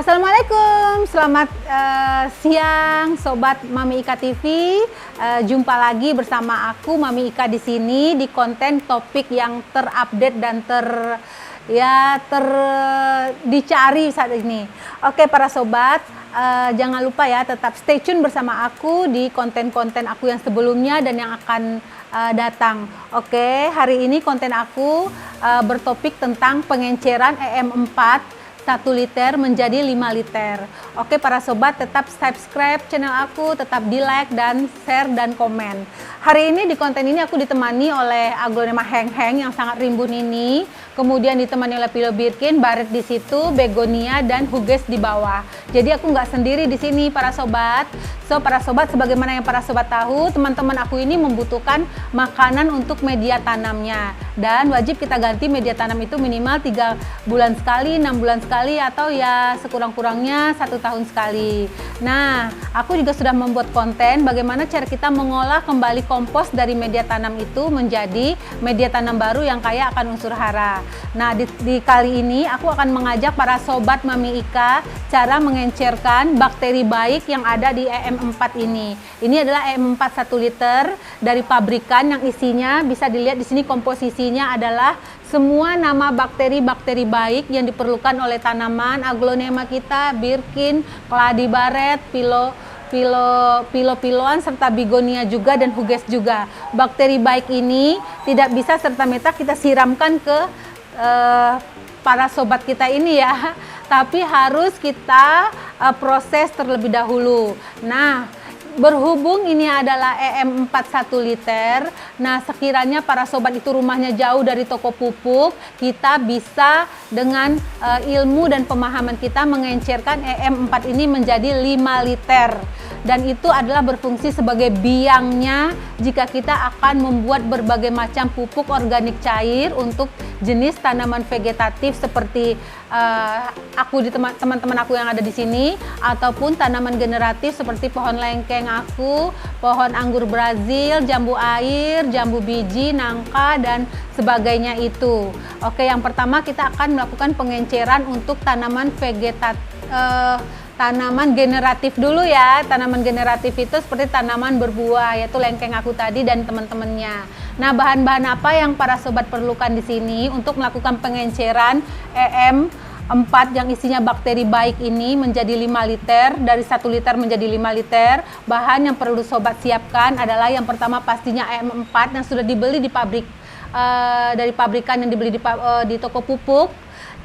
Assalamualaikum, selamat siang Sobat Mami Ika TV. Jumpa lagi bersama aku Mami Ika di sini di konten topik yang terupdate dan dicari saat ini. Oke para sobat, jangan lupa ya tetap stay tune bersama aku di konten-konten aku yang sebelumnya dan yang akan datang. Oke, hari ini konten aku bertopik tentang pengenceran EM4 1 liter menjadi 5 liter. Oke para sobat, tetap subscribe channel aku, tetap di like dan share dan komen. Hari ini di konten ini aku ditemani oleh aglonema heng-heng yang sangat rimbun ini. Kemudian ditemani oleh Philo Birkin, Baret di situ, Begonia dan Huges di bawah. Jadi aku nggak sendiri di sini para sobat. So para sobat, sebagaimana yang para sobat tahu, teman-teman aku ini membutuhkan makanan untuk media tanamnya. Dan wajib kita ganti media tanam itu minimal 3 bulan sekali, 6 bulan sekali, atau ya sekurang-kurangnya 1 tahun sekali. Nah, aku juga sudah membuat konten bagaimana cara kita mengolah kembali kompos dari media tanam itu menjadi media tanam baru yang kaya akan unsur hara. Nah, di kali ini aku akan mengajak para sobat Mami Ika cara mengencerkan bakteri baik yang ada di EM4 ini. Ini adalah EM4 1 liter dari pabrikan yang isinya bisa dilihat di sini komposisinya adalah semua nama bakteri-bakteri baik yang diperlukan oleh tanaman aglonema kita, Birkin, Cladi Baret, Piloan serta Begonia juga dan Huges juga. Bakteri baik ini tidak bisa serta-merta kita siramkan ke para sobat kita ini ya, tapi harus kita proses terlebih dahulu. Nah, berhubung ini adalah EM4 1 liter, nah sekiranya para sobat itu rumahnya jauh dari toko pupuk, kita bisa dengan ilmu dan pemahaman kita mengencerkan EM4 ini menjadi 5 liter. Dan itu adalah berfungsi sebagai biangnya jika kita akan membuat berbagai macam pupuk organik cair untuk jenis tanaman vegetatif seperti teman-teman aku yang ada di sini, ataupun tanaman generatif seperti pohon lengkeng aku, pohon anggur Brazil, jambu air, jambu biji, nangka dan sebagainya itu. Oke, yang pertama kita akan melakukan pengenceran untuk tanaman tanaman generatif dulu ya. Tanaman generatif itu seperti tanaman berbuah, yaitu lengkeng aku tadi dan teman-temannya. Nah, bahan-bahan apa yang para sobat perlukan di sini untuk melakukan pengenceran EM4 yang isinya bakteri baik ini menjadi 5 liter, dari 1 liter menjadi 5 liter. Bahan yang perlu sobat siapkan adalah yang pertama pastinya EM4 yang sudah dibeli di pabrik, dari pabrikan yang dibeli di toko pupuk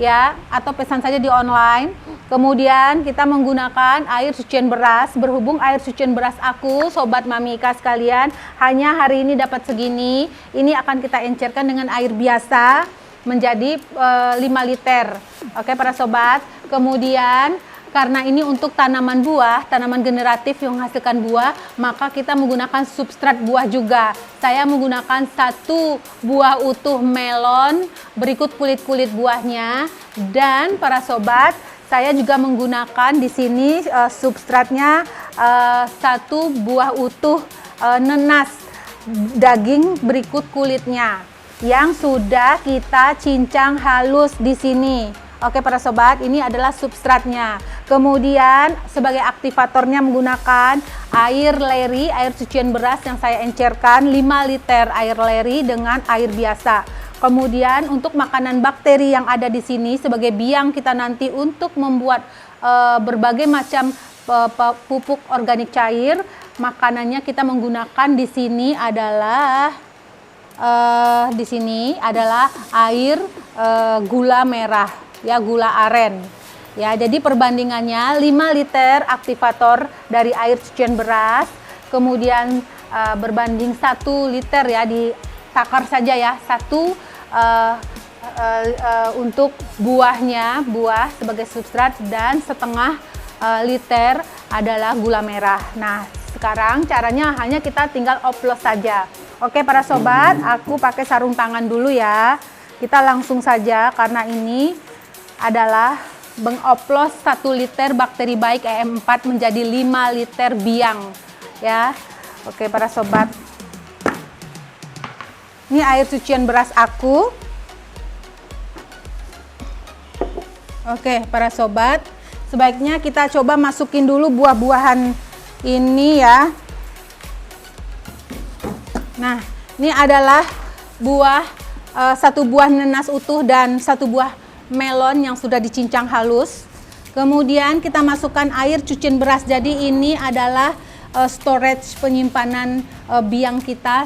ya, atau pesan saja di online. Kemudian kita menggunakan air cucian beras. Berhubung air cucian beras aku, sobat Mami Ika sekalian, hanya hari ini dapat segini. Ini akan kita encerkan dengan air biasa menjadi 5 liter. Oke para sobat. Kemudian karena ini untuk tanaman buah, tanaman generatif yang menghasilkan buah, maka kita menggunakan substrat buah juga. Saya menggunakan 1 buah utuh melon, berikut kulit-kulit buahnya. Dan para sobat, saya juga menggunakan di sini substratnya 1 buah utuh nenas daging, berikut kulitnya yang sudah kita cincang halus di sini. Oke para sobat, ini adalah substratnya. Kemudian sebagai aktivatornya menggunakan air leri, air cucian beras yang saya encerkan 5 liter air leri dengan air biasa. Kemudian untuk makanan bakteri yang ada di sini sebagai biang kita nanti untuk membuat berbagai macam pupuk organik cair, makanannya kita menggunakan di sini adalah air gula merah. Ya, gula aren. Ya, jadi perbandingannya 5 liter aktivator dari air cucian beras, kemudian berbanding 1 liter ya, ditakar saja ya, 1 untuk buahnya, buah sebagai substrat, dan setengah liter adalah gula merah. Nah, sekarang caranya hanya kita tinggal oplos saja. Oke para sobat, aku pakai sarung tangan dulu ya. Kita langsung saja karena ini adalah mengoplos 1 liter bakteri baik EM4 menjadi 5 liter biang ya. Oke para sobat, ini air cucian beras aku. Oke para sobat, sebaiknya kita coba masukin dulu buah-buahan ini ya. Nah, ini adalah satu buah nanas utuh dan satu buah melon yang sudah dicincang halus. Kemudian kita masukkan air cucian beras. Jadi ini adalah storage penyimpanan biang kita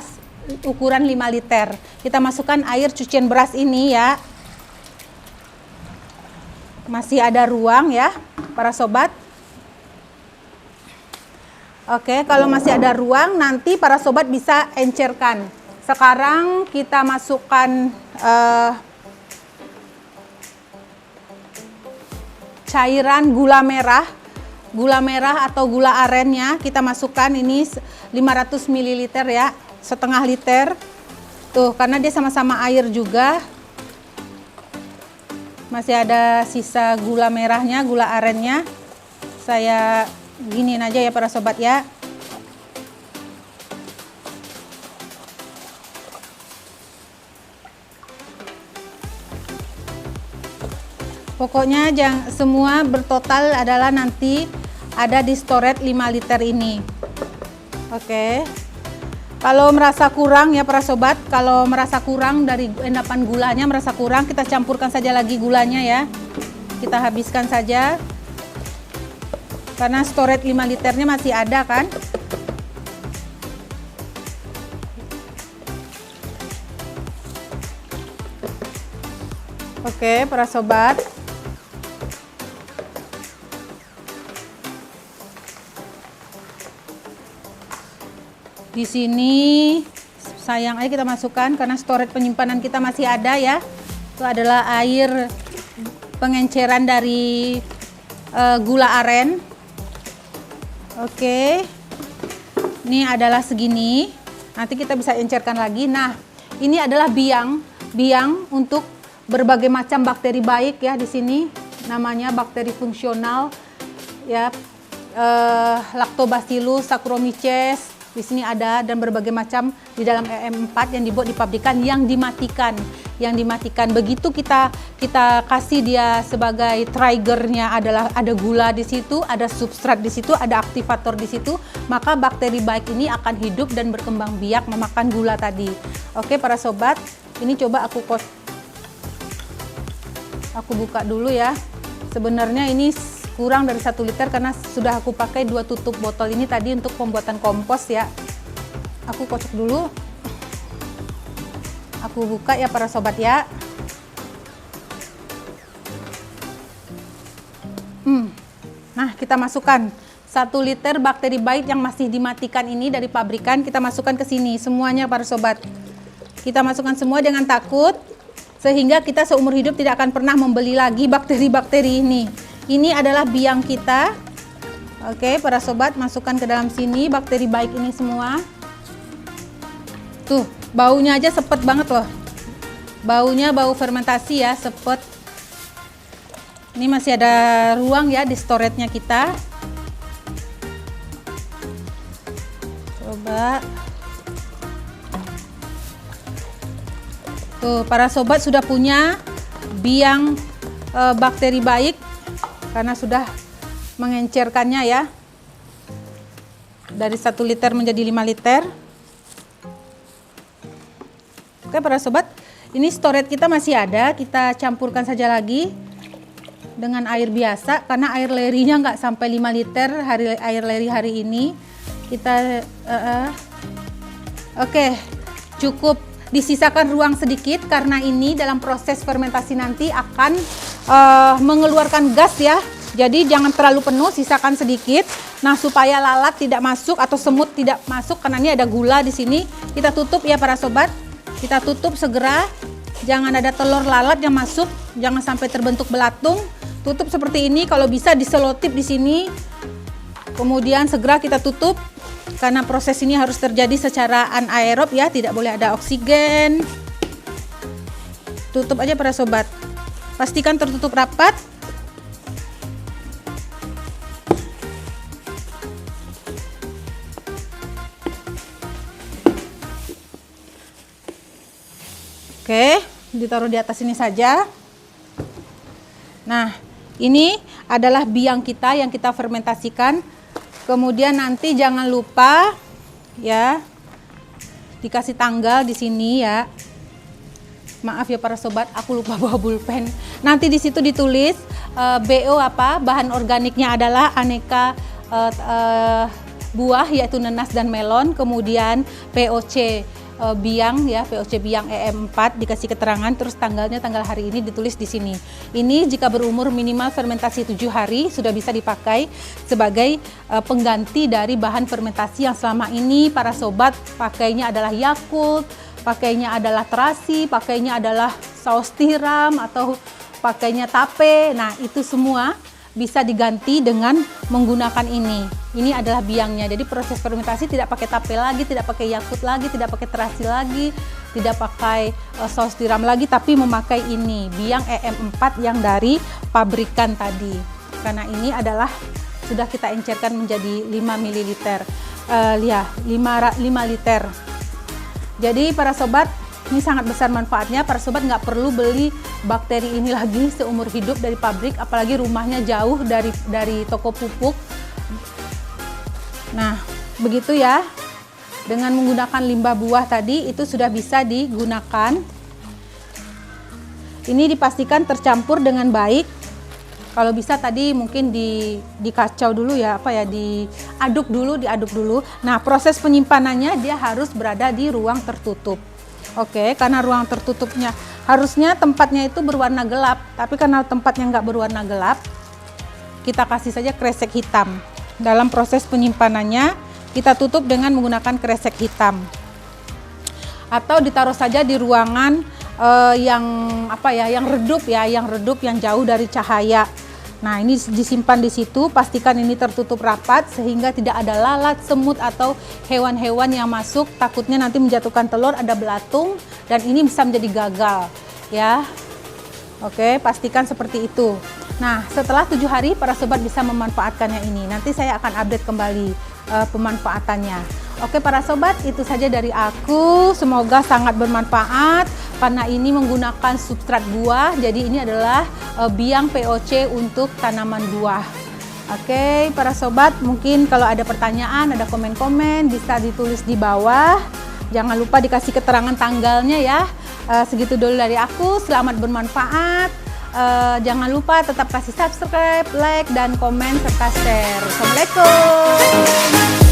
ukuran 5 liter. Kita masukkan air cucian beras ini ya. Masih ada ruang ya para sobat. Oke, kalau masih ada ruang nanti para sobat bisa encerkan. Sekarang kita masukkan cairan gula merah atau gula arennya. Kita masukkan ini 500 ml ya, setengah liter. Tuh, karena dia sama-sama air juga. Masih ada sisa gula merahnya, gula arennya. Saya giniin aja ya para sobat ya. Pokoknya semua bertotal adalah nanti ada di storage 5 liter ini. Oke. Kalau merasa kurang ya para sobat, kalau merasa kurang dari endapan gulanya, merasa kurang, kita campurkan saja lagi gulanya ya. Kita habiskan saja. Karena storage 5 liternya masih ada kan. Oke, para sobat. Di sini sayang aja kita masukkan karena storage penyimpanan kita masih ada ya. Itu adalah air pengenceran dari gula aren. Oke. Ini adalah segini. Nanti kita bisa encerkan lagi. Nah, ini adalah biang untuk berbagai macam bakteri baik ya di sini. Namanya bakteri fungsional ya. Lactobacillus, Saccharomyces. Di sini ada dan berbagai macam di dalam EM4 yang dibuat di pabrikan yang dimatikan. Begitu kita kasih dia sebagai triggernya adalah ada gula di situ, ada substrat di situ, ada aktivator di situ, maka bakteri baik ini akan hidup dan berkembang biak memakan gula tadi. Oke para sobat, ini coba aku buka dulu ya. Sebenarnya ini kurang dari 1 liter karena sudah aku pakai 2 tutup botol ini tadi untuk pembuatan kompos ya. Aku kocok dulu. Aku buka ya para sobat ya. Nah, kita masukkan 1 liter bakteri baik yang masih dimatikan ini dari pabrikan, kita masukkan ke sini semuanya para sobat. Kita masukkan semua dengan takut sehingga kita seumur hidup tidak akan pernah membeli lagi bakteri-bakteri ini. Ini adalah biang kita. Oke, para sobat, masukkan ke dalam sini bakteri baik ini semua. Tuh, baunya aja sepet banget loh. Baunya bau fermentasi ya, sepet. Ini masih ada ruang ya di storage-nya kita. Coba. Tuh, para sobat sudah punya biang bakteri baik karena sudah mengencerkannya ya. Dari 1 liter menjadi 5 liter. Oke para sobat, ini storage kita masih ada. Kita campurkan saja lagi dengan air biasa karena air lerinya nggak sampai 5 liter air leri hari ini. Kita oke, cukup disisakan ruang sedikit karena ini dalam proses fermentasi nanti akan mengeluarkan gas ya. Jadi jangan terlalu penuh, sisakan sedikit. Nah, supaya lalat tidak masuk atau semut tidak masuk karena ini ada gula di sini. Kita tutup ya para sobat. Kita tutup segera. Jangan ada telur lalat yang masuk, jangan sampai terbentuk belatung. Tutup seperti ini, kalau bisa diselotip di sini. Kemudian segera kita tutup karena proses ini harus terjadi secara anaerob ya, tidak boleh ada oksigen. Tutup aja para sobat. Pastikan tertutup rapat. Oke, ditaruh di atas ini saja. Nah, ini adalah biang kita yang kita fermentasikan. Kemudian nanti jangan lupa ya dikasih tanggal di sini ya. Maaf ya para sobat, aku lupa bawa pulpen. Nanti di situ ditulis BO apa? Bahan organiknya adalah aneka buah yaitu nanas dan melon. Kemudian POC biang ya, POC biang EM4 dikasih keterangan, terus tanggalnya tanggal hari ini ditulis di sini. Ini jika berumur minimal fermentasi 7 hari sudah bisa dipakai sebagai pengganti dari bahan fermentasi yang selama ini para sobat pakainya adalah Yakult, pakainya adalah terasi, pakainya adalah saus tiram atau pakainya tape. Nah, itu semua bisa diganti dengan menggunakan ini. Ini adalah biangnya. Jadi proses fermentasi tidak pakai tape lagi, tidak pakai Yakult lagi, tidak pakai terasi lagi, tidak pakai saus tiram lagi, tapi memakai ini, biang EM4 yang dari pabrikan tadi. Karena ini adalah sudah kita encerkan menjadi 5 ml. Ya, 5 liter. Jadi para sobat, ini sangat besar manfaatnya. Para sobat nggak perlu beli bakteri ini lagi seumur hidup dari pabrik, apalagi rumahnya jauh dari toko pupuk. Nah, begitu ya. Dengan menggunakan limbah buah tadi itu sudah bisa digunakan. Ini dipastikan tercampur dengan baik. Kalau bisa tadi mungkin dikacau dulu ya, diaduk dulu. Nah, proses penyimpanannya dia harus berada di ruang tertutup. Oke, karena ruang tertutupnya harusnya tempatnya itu berwarna gelap, tapi karena tempatnya nggak berwarna gelap, kita kasih saja kresek hitam. Dalam proses penyimpanannya kita tutup dengan menggunakan kresek hitam, atau ditaruh saja di ruangan yang redup ya, yang jauh dari cahaya. Nah, ini disimpan di situ, pastikan ini tertutup rapat sehingga tidak ada lalat, semut atau hewan-hewan yang masuk, takutnya nanti menjatuhkan telur, ada belatung dan ini bisa menjadi gagal ya. Oke, pastikan seperti itu. Nah, setelah 7 hari para sobat bisa memanfaatkannya ini. Nanti saya akan update kembali pemanfaatannya. Oke para sobat, itu saja dari aku. Semoga sangat bermanfaat karena ini menggunakan substrat buah. Jadi ini adalah biang POC untuk tanaman buah. Oke para sobat, mungkin kalau ada pertanyaan, ada komen-komen bisa ditulis di bawah. Jangan lupa dikasih keterangan tanggalnya ya. Segitu dulu dari aku. Selamat bermanfaat. Jangan lupa tetap kasih subscribe, like, dan komen serta share. Assalamualaikum.